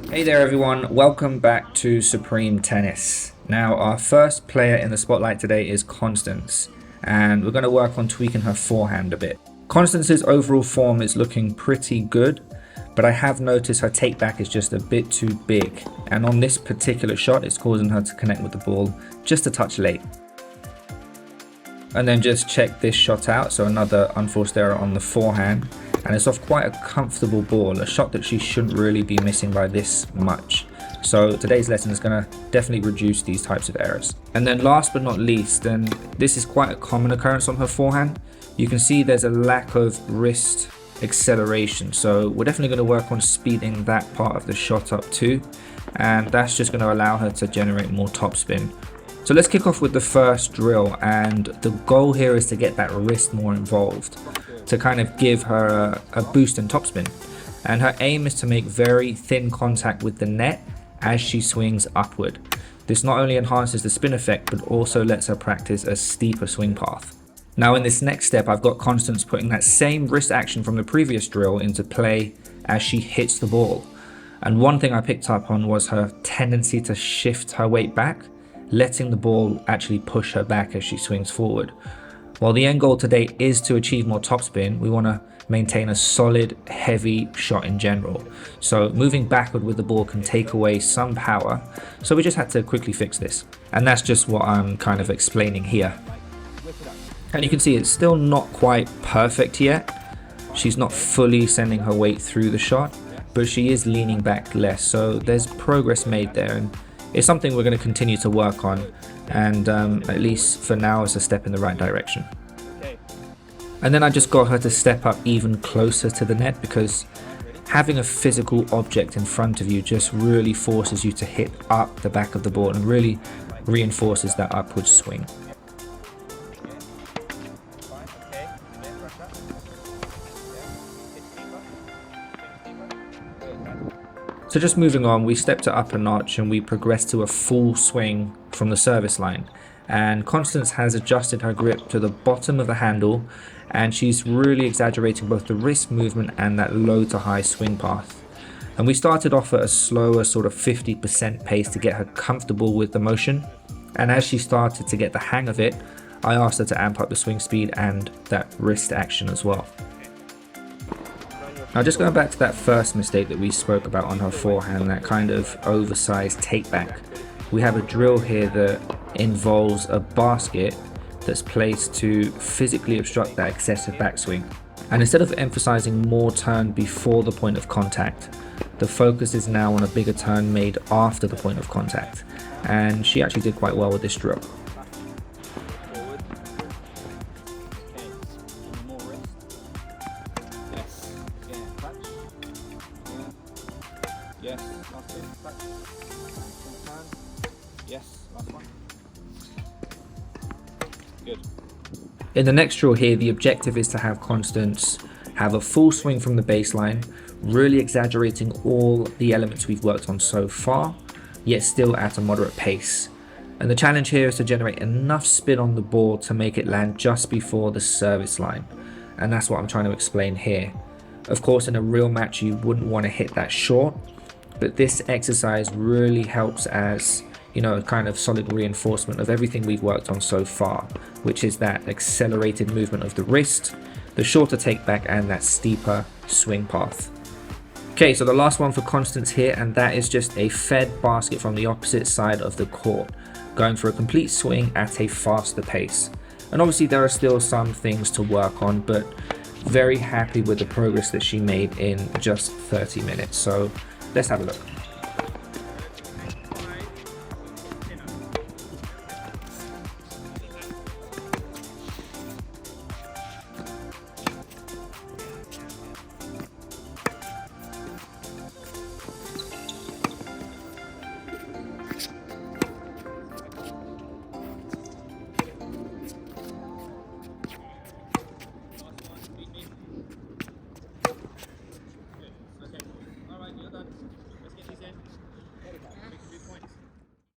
Hey there everyone, welcome back to Supreme Tennis. Now our first player in the spotlight today is Constance, and we're going to work on tweaking her forehand a bit. Constance's overall form is looking pretty good, but I have noticed her takeback is just a bit too big, and on this particular shot it's causing her to connect with the ball just a touch late. And then just check this shot out, so another unforced error on the forehand, and it's off quite a comfortable ball, a shot that she shouldn't really be missing by this much. So today's lesson is going to definitely reduce these types of errors. And then last but not least, and this is quite a common occurrence on her forehand, you can see there's a lack of wrist acceleration, so we're definitely going to work on speeding that part of the shot up too, and that's just going to allow her to generate more topspin. So let's kick off with the first drill, and the goal here is to get that wrist more involved, to kind of give her a boost in topspin. And her aim is to make very thin contact with the net as she swings upward. This not only enhances the spin effect, but also lets her practice a steeper swing path. Now in this next step, I've got Constance putting that same wrist action from the previous drill into play as she hits the ball. And one thing I picked up on was her tendency to shift her weight back, letting the ball actually push her back as she swings forward. While the end goal today is to achieve more topspin, we want to maintain a solid, heavy shot in general. So moving backward with the ball can take away some power, so we just had to quickly fix this. And that's just what I'm kind of explaining here. And you can see it's still not quite perfect yet. She's not fully sending her weight through the shot, but she is leaning back less, so there's progress made there, and it's something we're going to continue to work on, and at least for now it's a step in the right direction. And then I just got her to step up even closer to the net, because having a physical object in front of you just really forces you to hit up the back of the ball and really reinforces that upward swing. So just moving on, we stepped it up a notch and we progressed to a full swing from the service line. And Constance has adjusted her grip to the bottom of the handle, and she's really exaggerating both the wrist movement and that low to high swing path. And we started off at a slower sort of 50% pace to get her comfortable with the motion. And as she started to get the hang of it, I asked her to amp up the swing speed and that wrist action as well. Now just going back to that first mistake that we spoke about on her forehand, that kind of oversized takeback, we have a drill here that involves a basket that's placed to physically obstruct that excessive backswing. And instead of emphasizing more turn before the point of contact, the focus is now on a bigger turn made after the point of contact. And she actually did quite well with this drill. Yes, last two, back. Yes, last one. Good. In the next drill here, the objective is to have Constance have a full swing from the baseline, really exaggerating all the elements we've worked on so far, yet still at a moderate pace. And the challenge here is to generate enough spin on the ball to make it land just before the service line. And that's what I'm trying to explain here. Of course, in a real match, you wouldn't want to hit that short, but this exercise really helps as, you know, a kind of solid reinforcement of everything we've worked on so far, which is that accelerated movement of the wrist, the shorter take back, and that steeper swing path. Okay, so the last one for Constance here, and that is just a fed basket from the opposite side of the court, going for a complete swing at a faster pace. And obviously there are still some things to work on, but very happy with the progress that she made in just 30 minutes. So let's have a look.